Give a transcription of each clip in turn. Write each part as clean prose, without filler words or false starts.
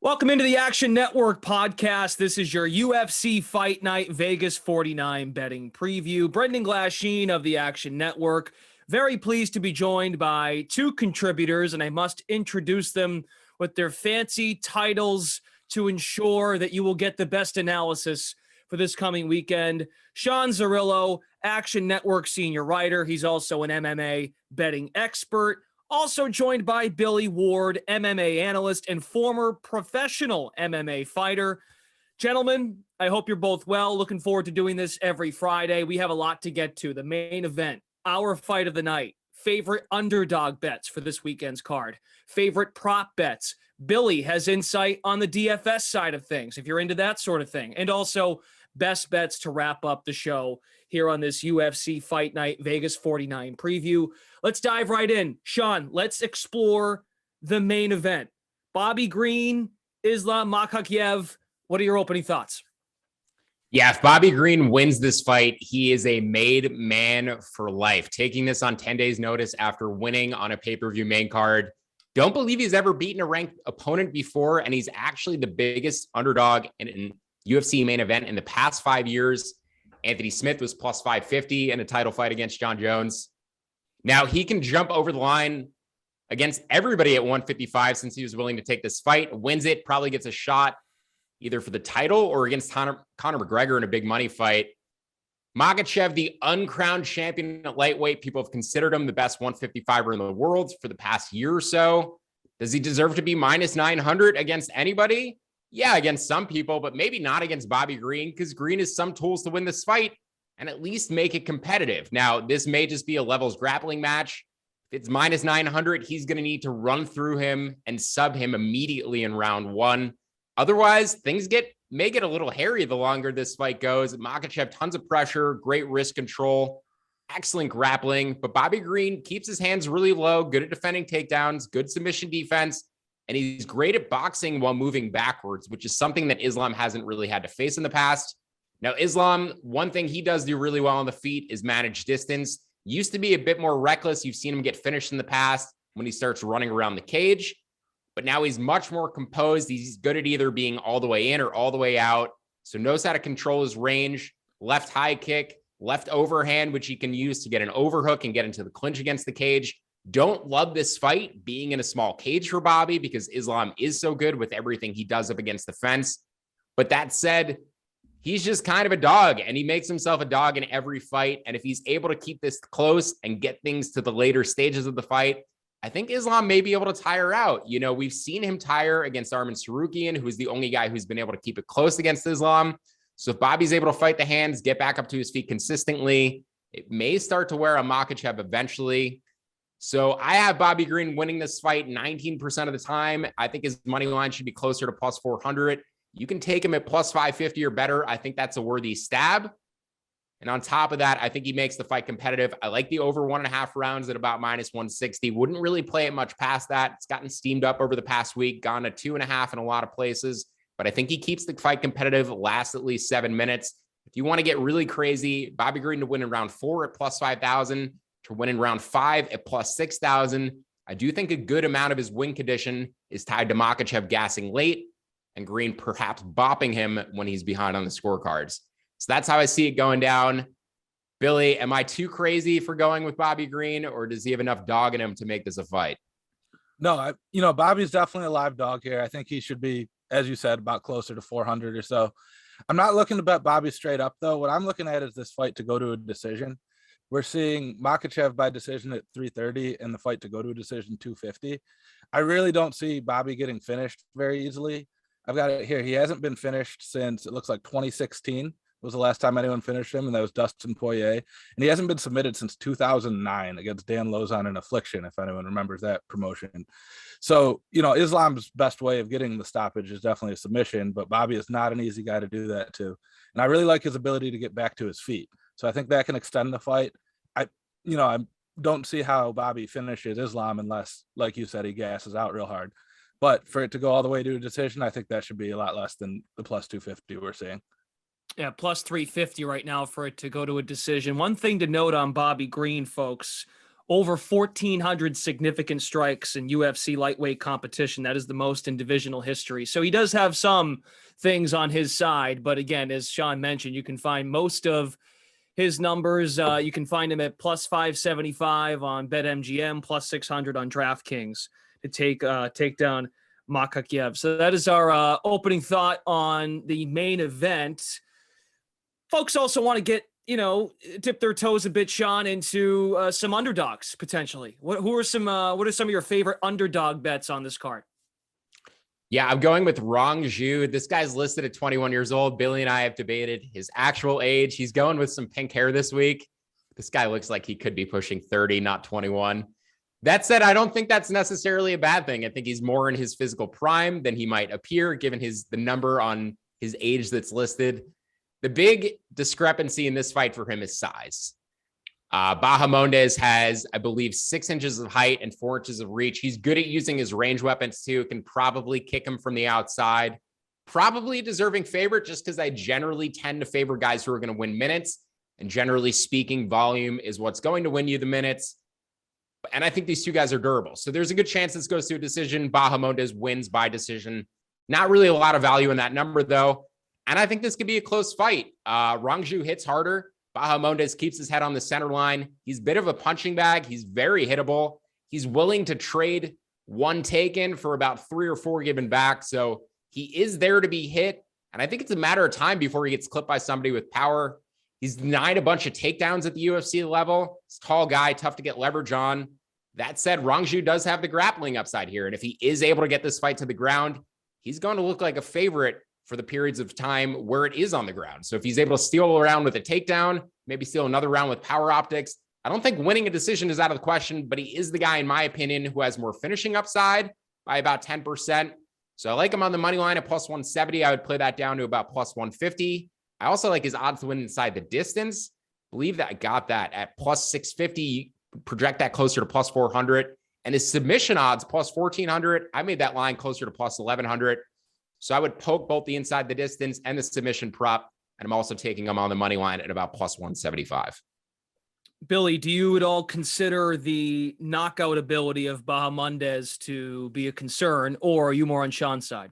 Welcome into the Action Network podcast. This is your UFC Fight Night Vegas 49 betting preview. Brendan Glasheen of the Action Network. Very pleased to be joined by two contributors, and I must introduce them with their fancy titles to ensure that you will get the best analysis for this coming weekend. Sean Zerillo, Action Network senior writer. He's also an MMA betting expert. Also joined by Billy Ward, MMA analyst and former professional MMA fighter. Gentlemen, I hope you're both well. Looking forward to doing this every Friday. We have a lot to get to. The main event, our fight of the night, favorite underdog bets for this weekend's card, favorite prop bets. Billy has insight on the DFS side of things, if you're into that sort of thing. And also best bets to wrap up the show here on this UFC Fight Night Vegas 49 preview. Let's dive right in. Sean, let's explore the main event. Bobby Green, Islam Makhachev. What are your opening thoughts? Yeah, if Bobby Green wins this fight, he is a made man for life. Taking this on 10 days notice after winning on a pay-per-view main card. Don't believe he's ever beaten a ranked opponent before, and he's actually the biggest underdog in an UFC main event in the past 5 years. Anthony Smith was plus 550 in a title fight against John Jones. Now he can jump over the line against everybody at 155 since he was willing to take this fight, wins it, probably gets a shot either for the title or against Conor McGregor in a big money fight. Makhachev, the uncrowned champion at lightweight, people have considered him the best 155er in the world for the past year or so. Does he deserve to be minus 900 against anybody? Yeah, against some people, but maybe not against Bobby Green, because Green has some tools to win this fight and at least make it competitive. Now, this may just be a levels grappling match. If it's minus 900, he's going to need to run through him and sub him immediately in round one. Otherwise, things may get a little hairy the longer this fight goes. Makhachev, tons of pressure, great wrist control, excellent grappling, but Bobby Green keeps his hands really low, good at defending takedowns, good submission defense, and he's great at boxing while moving backwards, which is something that Islam hasn't really had to face in the past. Now, Islam, one thing he does do really well on the feet is manage distance. Used to be a bit more reckless. You've seen him get finished in the past when he starts running around the cage, but now he's much more composed. He's good at either being all the way in or all the way out. So knows how to control his range, left high kick, left overhand, which he can use to get an overhook and get into the clinch against the cage. Don't love this fight being in a small cage for Bobby because Islam is so good with everything he does up against the fence. But that said, he's just kind of a dog, and he makes himself a dog in every fight. And if he's able to keep this close and get things to the later stages of the fight, I think Islam may be able to tire out. You know, we've seen him tire against Armen Tsarukyan, who is the only guy who's been able to keep it close against Islam. So if Bobby's able to fight the hands, get back up to his feet consistently, it may start to wear on Makhachev eventually. So I have Bobby Green winning this fight 19% of the time. I think his money line should be closer to plus 400. You can take him at plus 550 or better. I think that's a worthy stab. And on top of that, I think he makes the fight competitive. I like the over 1.5 rounds at about minus 160. Wouldn't really play it much past that. It's gotten steamed up over the past week, gone to 2.5 in a lot of places. But I think he keeps the fight competitive, lasts at least 7 minutes. If you want to get really crazy, Bobby Green to win in round 4 at plus 5,000. To win in round 5 at plus 6,000. I do think a good amount of his win condition is tied to Makhachev gassing late and Green perhaps bopping him when he's behind on the scorecards. So that's how I see it going down. Billy, am I too crazy for going with Bobby Green, or does he have enough dog in him to make this a fight? No, Bobby's definitely a live dog here. I think he should be, as you said, about closer to 400 or so. I'm not looking to bet Bobby straight up, though. What I'm looking at is this fight to go to a decision. We're seeing Makhachev by decision at 330 and the fight to go to a decision 250. I really don't see Bobby getting finished very easily. I've got it here. He hasn't been finished since it looks like 2016 was the last time anyone finished him, and that was Dustin Poirier. And he hasn't been submitted since 2009 against Dan Lozon in Affliction, if anyone remembers that promotion. So, Islam's best way of getting the stoppage is definitely a submission, but Bobby is not an easy guy to do that to. And I really like his ability to get back to his feet. So I think that can extend the fight. I don't see how Bobby finishes Islam unless, like you said, he gasses out real hard. But for it to go all the way to a decision, I think that should be a lot less than the plus 250 we're seeing. Yeah, plus 350 right now for it to go to a decision. One thing to note on Bobby Green, folks, over 1,400 significant strikes in UFC lightweight competition. That is the most in divisional history. So he does have some things on his side. But again, as Sean mentioned, you can find most of his numbers. You can find him at plus 575 on BetMGM, plus 600 on DraftKings to take down Makhachev. So that is our opening thought on the main event. Folks also want to get, dip their toes a bit, Sean, into some underdogs potentially. What are some of your favorite underdog bets on this card? Yeah, I'm going with Rong. This guy's listed at 21 years old. Billy and I have debated his actual age. He's going with some pink hair this week. This guy looks like he could be pushing 30, not 21. That said, I don't think that's necessarily a bad thing. I think he's more in his physical prime than he might appear, given the number on his age that's listed. The big discrepancy in this fight for him is size. Bahamondes has, I believe, 6 inches of height and 4 inches of reach. He's good at using his range weapons too. Can probably kick him from the outside. Probably a deserving favorite just because I generally tend to favor guys who are going to win minutes. And generally speaking, volume is what's going to win you the minutes. And I think these two guys are durable. So there's a good chance this goes to a decision. Bahamondes wins by decision. Not really a lot of value in that number, though. And I think this could be a close fight. Rong hits harder. Bahamondes keeps his head on the center line. He's a bit of a punching bag. He's very hittable. He's willing to trade one taken for about 3 or 4 given back. So he is there to be hit. And I think it's a matter of time before he gets clipped by somebody with power. He's denied a bunch of takedowns at the UFC level. He's a tall guy, tough to get leverage on. That said, Rong does have the grappling upside here. And if he is able to get this fight to the ground, he's going to look like a favorite for the periods of time where it is on the ground. So if he's able to steal a round with a takedown, maybe steal another round with power optics, I don't think winning a decision is out of the question, but he is the guy, in my opinion, who has more finishing upside by about 10%. So I like him on the money line at plus 170. I would play that down to about plus 150. I also like his odds to win inside the distance. Believe that I got that at plus 650. Project that closer to plus 400. And his submission odds plus 1,400. I made that line closer to plus 1,100. So I would poke both the inside the distance and the submission prop. And I'm also taking him on the money line at about plus 175. Billy, do you at all consider the knockout ability of Bahamondes to be a concern, or are you more on Sean's side?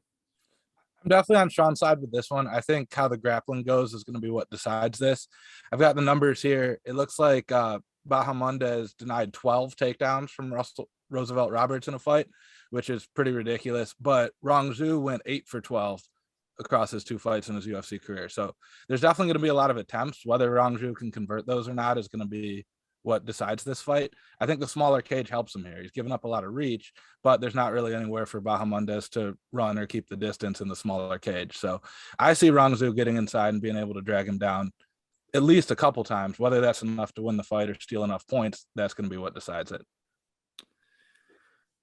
I'm definitely on Sean's side with this one. I think how the grappling goes is going to be what decides this. I've got the numbers here. It looks like Bahamondes denied 12 takedowns from Roosevelt Roberts in a fight, which is pretty ridiculous. But Rong went 8 for 12 across his 2 fights in his UFC career. So there's definitely going to be a lot of attempts. Whether Rong can convert those or not is going to be what decides this fight. I think the smaller cage helps him here. He's given up a lot of reach, but there's not really anywhere for Bahamondes to run or keep the distance in the smaller cage. So I see Rong getting inside and being able to drag him down at least a couple times. Whether that's enough to win the fight or steal enough points, that's going to be what decides it.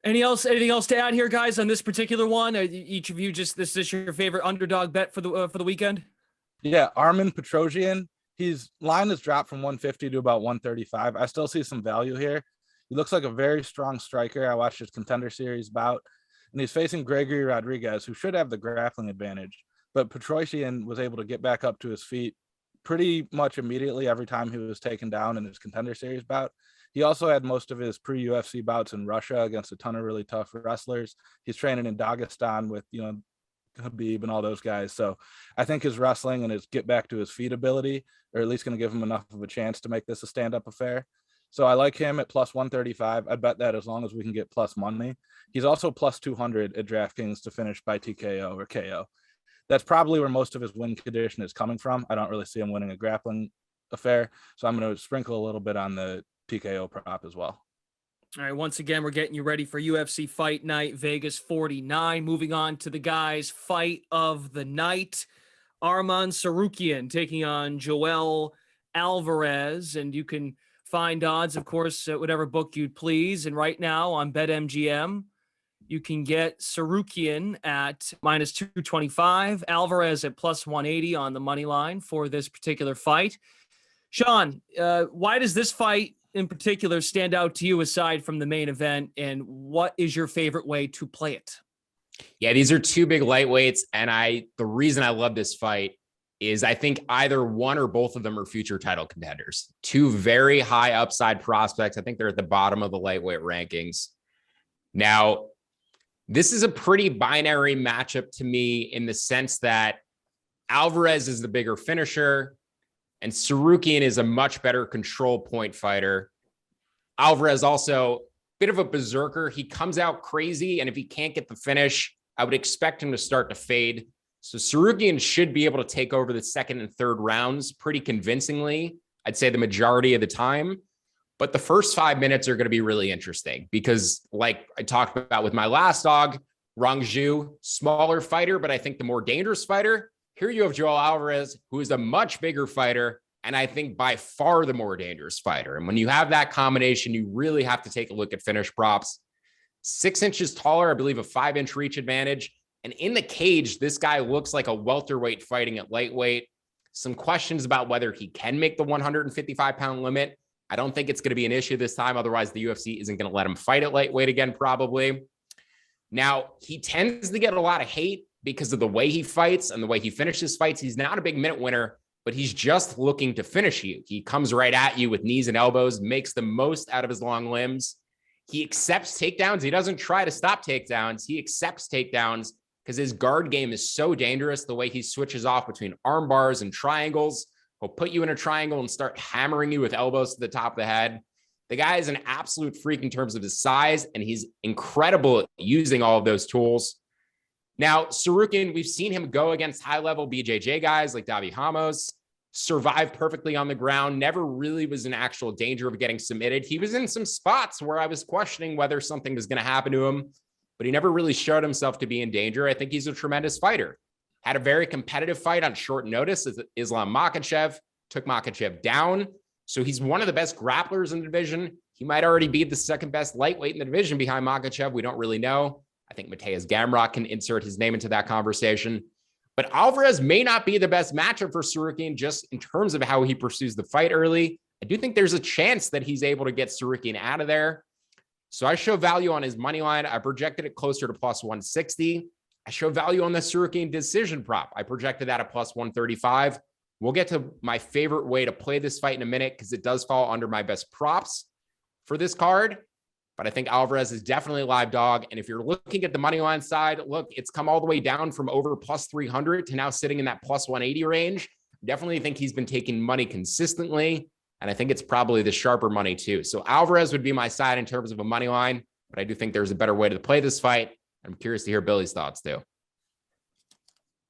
Anything else to add here, guys, on this particular one? Each of you this is your favorite underdog bet for the weekend? Yeah, Armen Petrosyan. His line has dropped from 150 to about 135. I still see some value here. He looks like a very strong striker. I watched his Contender Series bout, and he's facing Gregory Rodrigues, who should have the grappling advantage. But Petrosyan was able to get back up to his feet pretty much immediately every time he was taken down in his Contender Series bout. He also had most of his pre-UFC bouts in Russia against a ton of really tough wrestlers. He's training in Dagestan with, Khabib and all those guys. So I think his wrestling and his get back to his feet ability are at least going to give him enough of a chance to make this a stand-up affair. So I like him at plus 135. I bet that as long as we can get plus money. He's also plus 200 at DraftKings to finish by TKO or KO. That's probably where most of his win condition is coming from. I don't really see him winning a grappling affair. So I'm going to sprinkle a little bit on the TKO prop as well. All right, once again, we're getting you ready for UFC Fight Night Vegas 49. Moving on to the guys' fight of the night. Arman Tsarukyan taking on Joel Alvarez. And you can find odds, of course, at whatever book you'd please. And right now on BetMGM, you can get Tsarukyan at minus 225, Alvarez at plus 180 on the money line for this particular fight. Sean, why does this fight in particular stand out to you aside from the main event, and what is your favorite way to play it? Yeah, these are 2 big lightweights, and the reason I love this fight is I think either one or both of them are future title contenders. Two very high upside prospects. I think they're at the bottom of the lightweight rankings. Now, this is a pretty binary matchup to me in the sense that Alvarez is the bigger finisher and Tsarukyan is a much better control point fighter. Alvarez also a bit of a berserker. He comes out crazy, and if he can't get the finish, I would expect him to start to fade. So Tsarukyan should be able to take over the second and third rounds pretty convincingly, I'd say the majority of the time. But the first 5 minutes are going to be really interesting because, like I talked about with my last dog, Rong, smaller fighter, but I think the more dangerous fighter. Here you have Joel Alvarez, who is a much bigger fighter, and I think by far the more dangerous fighter. And when you have that combination, you really have to take a look at finish props. 6 inches taller, I believe a 5-inch reach advantage. And in the cage, this guy looks like a welterweight fighting at lightweight. Some questions about whether he can make the 155-pound limit. I don't think it's going to be an issue this time. Otherwise, the UFC isn't going to let him fight at lightweight again, probably. Now, he tends to get a lot of hate because of the way he fights and the way he finishes fights. He's not a big minute winner, but he's just looking to finish you. He comes right at you with knees and elbows, makes the most out of his long limbs. He accepts takedowns. He doesn't try to stop takedowns. He accepts takedowns because his guard game is so dangerous. The way he switches off between arm bars and triangles. He'll put you in a triangle and start hammering you with elbows to the top of the head. The guy is an absolute freak in terms of his size, and he's incredible at using all of those tools. Now, Tsarukyan, we've seen him go against high-level BJJ guys like Bahamondes, survive perfectly on the ground, never really was in actual danger of getting submitted. He was in some spots where I was questioning whether something was going to happen to him, but he never really showed himself to be in danger. I think he's a tremendous fighter. Had a very competitive fight on short notice as Islam Makhachev, took Makhachev down. So he's one of the best grapplers in the division. He might already be the second best lightweight in the division behind Makhachev. We don't really know. I think Mateusz Gamrot can insert his name into that conversation. But Alvarez may not be the best matchup for Tsarukyan just in terms of how he pursues the fight early. I do think there's a chance that he's able to get Tsarukyan out of there. So I show value on his money line. I projected it closer to plus 160. I show value on the Tsarukyan decision prop. I projected that at plus 135. We'll get to my favorite way to play this fight in a minute because it does fall under my best props for this card. But I think Alvarez is definitely a live dog. And if you're looking at the money line side, look, it's come all the way down from over plus 300 to now sitting in that plus 180 range. Definitely think he's been taking money consistently. And I think it's probably the sharper money too. So Alvarez would be my side in terms of a money line, but I do think there's a better way to play this fight. I'm curious to hear Billy's thoughts too.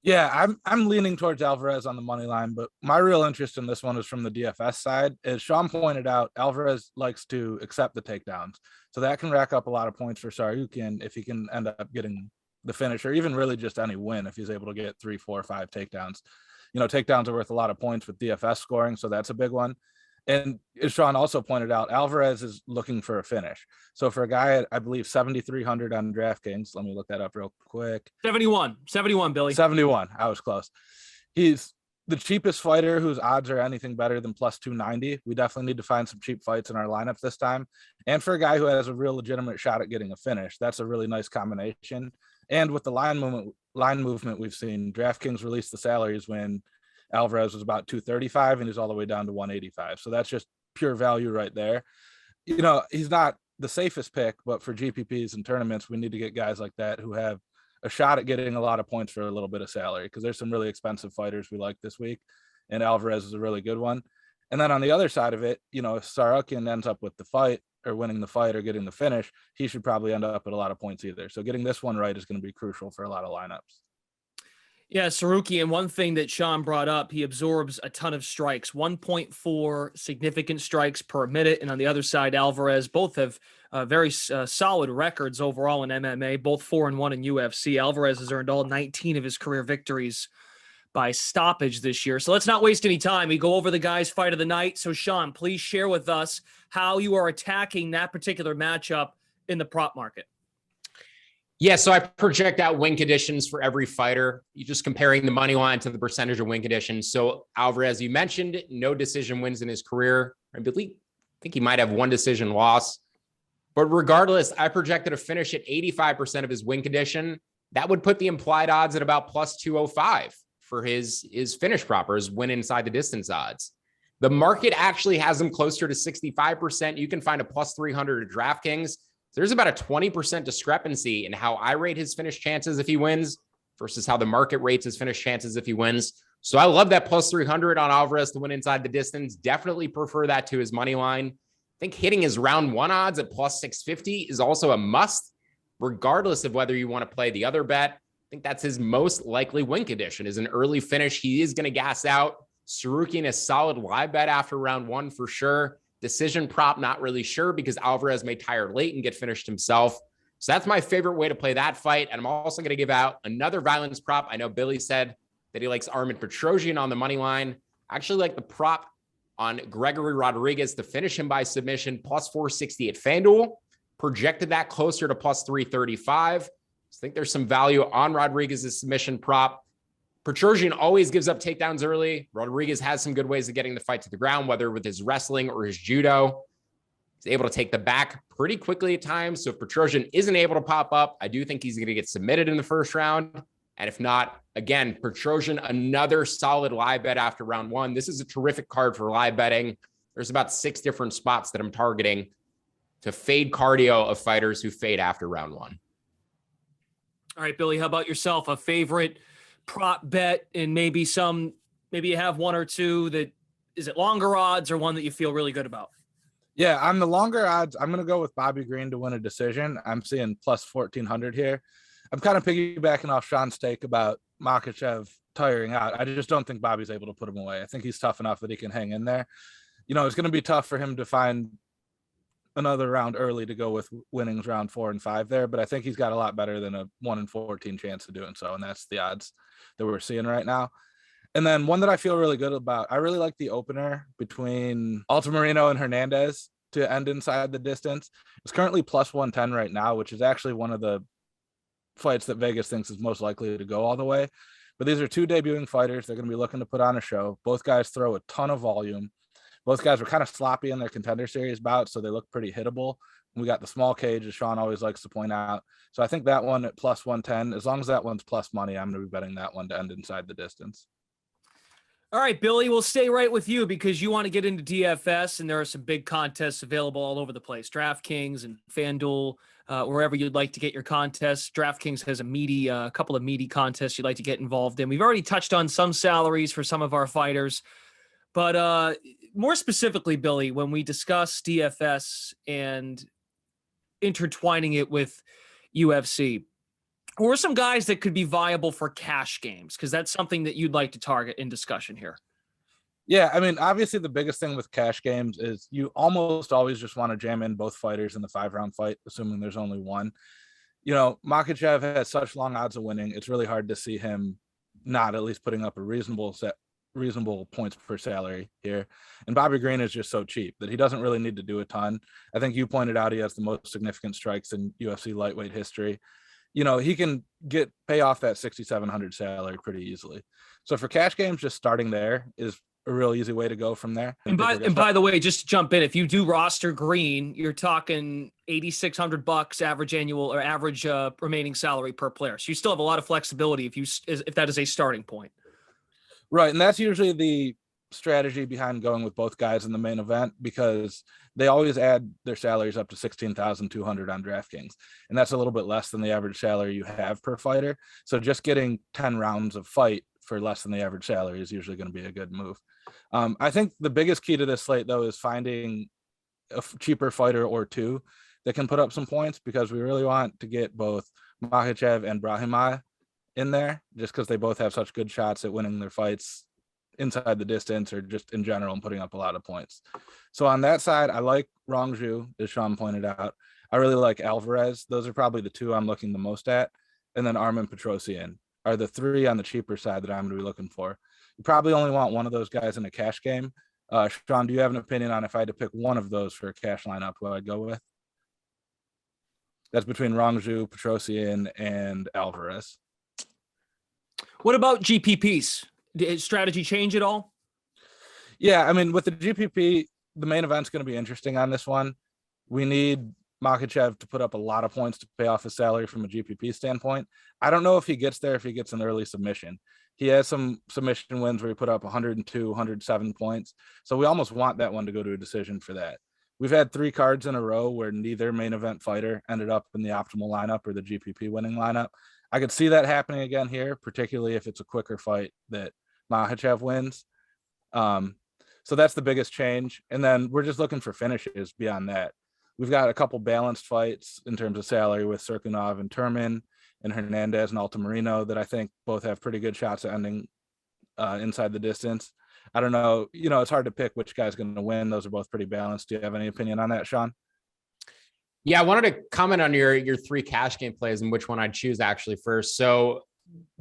Yeah, I'm leaning towards Alvarez on the money line, but my real interest in this one is from the DFS side. As Sean pointed out, Alvarez likes to accept the takedowns. So that can rack up a lot of points for Tsarukyan if he can end up getting the finish or even really just any win if he's able to get 3, 4, 5 takedowns. You know, takedowns are worth a lot of points with DFS scoring, so that's a big one. And as Sean also pointed out, Alvarez is looking for a finish. So for a guy at, I believe, 7,300 on DraftKings, let me look that up real quick. 71, Billy. 71. I was close. He's the cheapest fighter whose odds are anything better than plus 290. We definitely need to find some cheap fights in our lineup this time. And for a guy who has a real legitimate shot at getting a finish, that's a really nice combination. And with the line movement we've seen, DraftKings released the salaries when Alvarez was about 235 and he's all the way down to 185. So that's just pure value right there. You know, he's not the safest pick, but for GPPs and tournaments, we need to get guys like that who have a shot at getting a lot of points for a little bit of salary because there's some really expensive fighters we like this week. And Alvarez is a really good one. And then on the other side of it, you know, if Tsarukyan ends up with the fight or winning the fight or getting the finish, he should probably end up at a lot of points either. So getting this one right is going to be crucial for a lot of lineups. Yeah, Tsarukyan, one thing that Sean brought up, he absorbs a ton of strikes, 1.4 significant strikes per minute. And on the other side, Alvarez, both have very solid records overall in MMA, both 4-1 in UFC. Alvarez has earned all 19 of his career victories by stoppage this year. So let's not waste any time. We go over the guys' fight of the night. So Sean, please share with us how you are attacking that particular matchup in the prop market. Yeah, so I project out win conditions for every fighter. You're just comparing the money line to the percentage of win conditions. So Alvarez, you mentioned, no decision wins in his career. I think he might have one decision loss. But regardless, I projected a finish at 85% of his win condition. That would put the implied odds at about plus 205 for his finish proper, his win inside the distance odds. The market actually has him closer to 65%. You can find a plus 300 at DraftKings. There's about a 20% discrepancy in how I rate his finish chances if he wins versus how the market rates his finish chances if he wins. So I love that plus 300 on Alvarez to win inside the distance. Definitely prefer that to his money line. I think hitting his round one odds at plus 650 is also a must, regardless of whether you want to play the other bet. I think that's his most likely win condition is an early finish. He is going to gas out. Tsarukyan is solid live bet after round one for sure. Decision prop, not really sure because Alvarez may tire late and get finished himself. So that's my favorite way to play that fight. And I'm also going to give out another violence prop. I know Billy said that he likes Armen Petrosyan on the money line. I actually like the prop on Gregory Rodrigues to finish him by submission, plus 460 at FanDuel. Projected that closer to plus 335. I think there's some value on Rodrigues' submission prop. Petrosyan always gives up takedowns early. Rodrigues has some good ways of getting the fight to the ground, whether with his wrestling or his judo. He's able to take the back pretty quickly at times. So if Petrosyan isn't able to pop up, I do think he's going to get submitted in the first round. And if not, again, Petrosyan, another solid live bet after round one. This is a terrific card for live betting. There's about 6 different spots that I'm targeting to fade cardio of fighters who fade after round one. All right, Billy, how about yourself? A favorite prop bet and maybe you have one or two that is it longer odds or one that you feel really good about? Yeah, on the longer odds, I'm going to go with Bobby Green to win a decision. I'm seeing plus 1,400 here. I'm kind of piggybacking off Sean's take about Makhachev tiring out. I just don't think Bobby's able to put him away. I think he's tough enough that he can hang in there. You know, it's going to be tough for him to find another round early to go with winnings round 4 and 5 there, but I think he's got a lot better than a 1 in 14 chance of doing so, and that's the odds that we're seeing right now. And then one that I feel really good about, I really like the opener between Altamirano and Hernandez to end inside the distance. It's currently plus 110 right now, which is actually one of the fights that Vegas thinks is most likely to go all the way. But these are 2 debuting fighters. They're going to be looking to put on a show. Both guys throw a ton of volume. Both guys were kind of sloppy in their contender series bouts, so they look pretty hittable. We got the small cage, as Sean always likes to point out. So I think that one at plus 110, as long as that one's plus money, I'm going to be betting that one to end inside the distance. All right, Billy, we'll stay right with you because you want to get into DFS, and there are some big contests available all over the place. DraftKings and FanDuel, wherever you'd like to get your contests. DraftKings has a couple of meaty contests you'd like to get involved in. We've already touched on some salaries for some of our fighters. But more specifically, Billy, when we discuss DFS and intertwining it with UFC, who are some guys that could be viable for cash games? Because that's something that you'd like to target in discussion here. Yeah, I mean, obviously the biggest thing with cash games is you almost always just want to jam in both fighters in the 5-round fight, assuming there's only one. You know, Makhachev has such long odds of winning. It's really hard to see him not at least putting up a reasonable points per salary here. And Bobby Green is just so cheap that he doesn't really need to do a ton. I think you pointed out he has the most significant strikes in UFC lightweight history. You know, he can pay off that 6,700 salary pretty easily. So for cash games, just starting there is a real easy way to go from there. And by the way, just to jump in, if you do roster Green, you're talking $8,600 average remaining salary per player. So you still have a lot of flexibility if that is a starting point. Right. And that's usually the strategy behind going with both guys in the main event, because they always add their salaries up to 16,200 on DraftKings. And that's a little bit less than the average salary you have per fighter. So just getting 10 rounds of fight for less than the average salary is usually going to be a good move. I think the biggest key to this slate, though, is finding a cheaper fighter or two that can put up some points, because we really want to get both Makhachev and Brahimaj in there, just because they both have such good shots at winning their fights inside the distance or just in general and putting up a lot of points. So on that side, I like Rong, as Sean pointed out. I really like Alvarez. Those are probably the two I'm looking the most at. And then Armen, Petrosyan are the 3 on the cheaper side that I'm going to be looking for. You probably only want one of those guys in a cash game. Sean, do you have an opinion on if I had to pick one of those for a cash lineup, who I'd go with? That's between Rong, Petrosyan, and Alvarez. What about GPPs? Did strategy change at all? Yeah, I mean, with the GPP, the main event's going to be interesting on this one. We need Makhachev to put up a lot of points to pay off his salary from a GPP standpoint. I don't know if he gets there, if he gets an early submission. He has some submission wins where he put up 102, 107 points. So we almost want that one to go to a decision for that. We've had 3 cards in a row where neither main event fighter ended up in the optimal lineup or the GPP winning lineup. I could see that happening again here, particularly if it's a quicker fight that Makhachev wins. So that's the biggest change. And then we're just looking for finishes beyond that. We've got a couple balanced fights in terms of salary with Tsarukyan and Turman and Hernandez and Altamirano that I think both have pretty good shots at ending inside the distance. I don't know. It's hard to pick which guy's going to win. Those are both pretty balanced. Do you have any opinion on that, Sean? Yeah, I wanted to comment on your 3 cash game plays and which one I'd choose actually first. So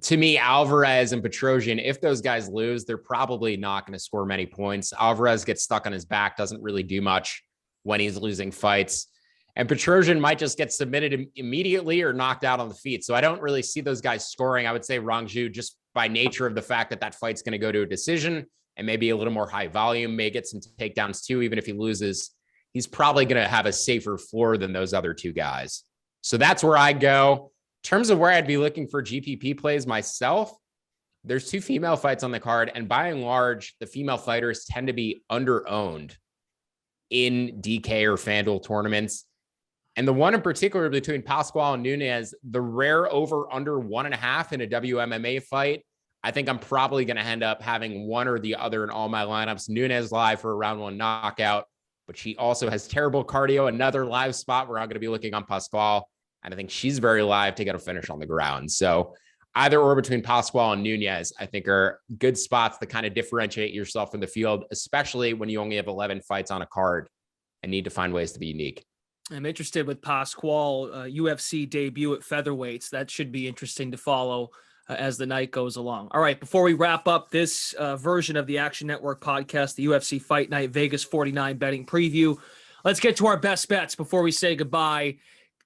to me, Alvarez and Petrosyan, if those guys lose, they're probably not going to score many points. Alvarez gets stuck on his back, doesn't really do much when he's losing fights. And Petrosyan might just get submitted immediately or knocked out on the feet. So I don't really see those guys scoring. I would say Rong, just by nature of the fact that fight's going to go to a decision and maybe a little more high volume, may get some takedowns too. Even if he loses, he's probably going to have a safer floor than those other 2 guys. So that's where I go. In terms of where I'd be looking for GPP plays myself, there's 2 female fights on the card. And by and large, the female fighters tend to be under-owned in DK or FanDuel tournaments. And the one in particular between Pascual and Nunes, the rare over under 1.5 in a WMMA fight, I think I'm probably going to end up having one or the other in all my lineups. Nunes live for a round 1 knockout, but she also has terrible cardio. Another live spot where I'm going to be looking on Pascual. And I think she's very live to get a finish on the ground. So either or between Pascual and Nunes, I think are good spots to kind of differentiate yourself in the field, especially when you only have 11 fights on a card and need to find ways to be unique. I'm interested with Pascual, UFC debut at featherweights. That should be interesting to follow as the night goes along. All right, before we wrap up this version of the Action Network podcast, the UFC Fight Night Vegas 49 betting preview, let's get to our best bets before we say goodbye.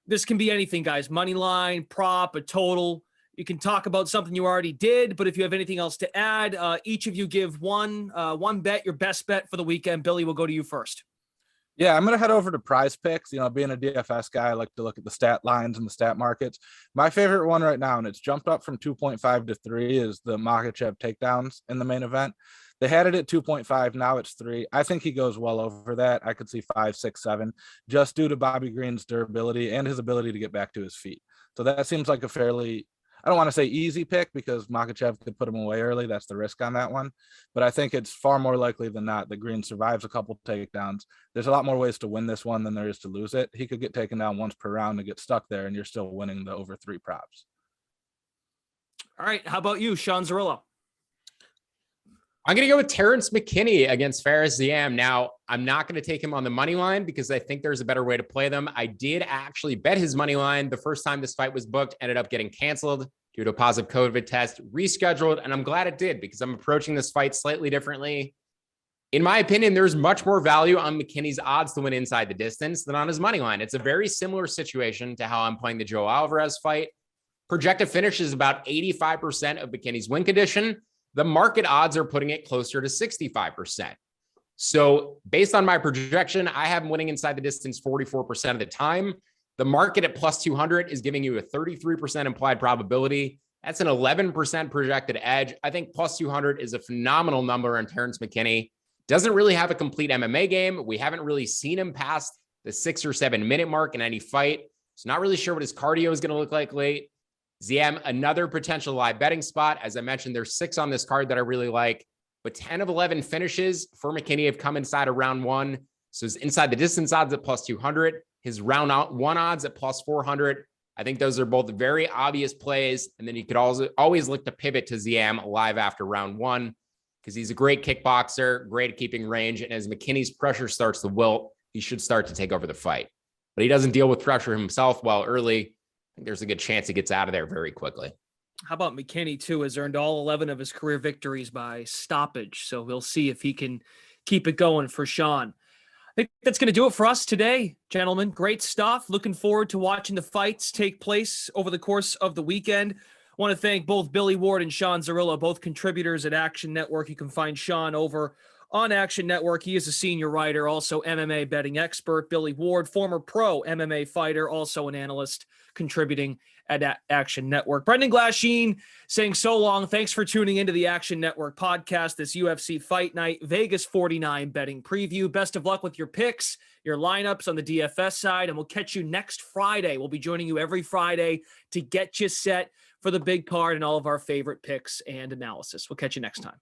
This can be anything, guys. Money line, prop, a total. You can talk about something you already did, but if you have anything else to add, each of you give one bet, your best bet for the weekend. Billy, we'll go to you first. Yeah, I'm going to head over to Prize Picks. Being a DFS guy, I like to look at the stat lines and the stat markets. My favorite one right now, and it's jumped up from 2.5 to 3, is the Makhachev takedowns in the main event. They had it at 2.5. Now it's 3. I think he goes well over that. I could see 5, 6, 7, just due to Bobby Green's durability and his ability to get back to his feet. So that seems like a fairly, I don't want to say easy pick because Makhachev could put him away early. That's the risk on that one. But I think it's far more likely than not that Green survives a couple takedowns. There's a lot more ways to win this one than there is to lose it. He could get taken down once per round and get stuck there, and you're still winning the over 3 props. All right. How about you, Sean Zerillo? I'm going to go with Terrance Mckinney against Fares Ziam. Now, I'm not going to take him on the money line because I think there's a better way to play them. I did actually bet his money line the first time this fight was booked, ended up getting canceled due to a positive COVID test, rescheduled, and I'm glad it did because I'm approaching this fight slightly differently. In my opinion, there's much more value on McKinney's odds to win inside the distance than on his money line. It's a very similar situation to how I'm playing the Joe Alvarez fight. Projected finish is about 85% of McKinney's win condition. The market odds are putting it closer to 65%. So based on my projection, I have him winning inside the distance 44% of the time. The market at plus 200 is giving you a 33% implied probability. That's an 11% projected edge. I think plus 200 is a phenomenal number on Terrance Mckinney. Doesn't really have a complete MMA game. We haven't really seen him past the 6 or 7 minute mark in any fight. So not really sure what his cardio is going to look like late. Ziam, another potential live betting spot. As I mentioned, there's 6 on this card that I really like, but 10 of 11 finishes for McKinney have come inside of round 1. So his inside the distance odds at plus 200, his round 1 odds at plus 400. I think those are both very obvious plays. And then you could also always look to pivot to Ziam live after round 1 because he's a great kickboxer, great at keeping range. And as McKinney's pressure starts to wilt, he should start to take over the fight. But he doesn't deal with pressure himself while early. I think there's a good chance he gets out of there very quickly. How about McKinney, too, has earned all 11 of his career victories by stoppage. So we'll see if he can keep it going for Sean. I think that's going to do it for us today, gentlemen. Great stuff. Looking forward to watching the fights take place over the course of the weekend. I want to thank both Billy Ward and Sean Zerillo, both contributors at Action Network. You can find Sean over on Action Network. He is a senior writer, also MMA betting expert. Billy Ward, former pro MMA fighter, also an analyst, contributing at Action Network. Brendan Glasheen saying so long. Thanks for tuning into the Action Network podcast, this UFC Fight Night Vegas 49 betting preview. Best of luck with your picks, your lineups on the DFS side, and we'll catch you next Friday. We'll be joining you every Friday to get you set for the big card and all of our favorite picks and analysis. We'll catch you next time.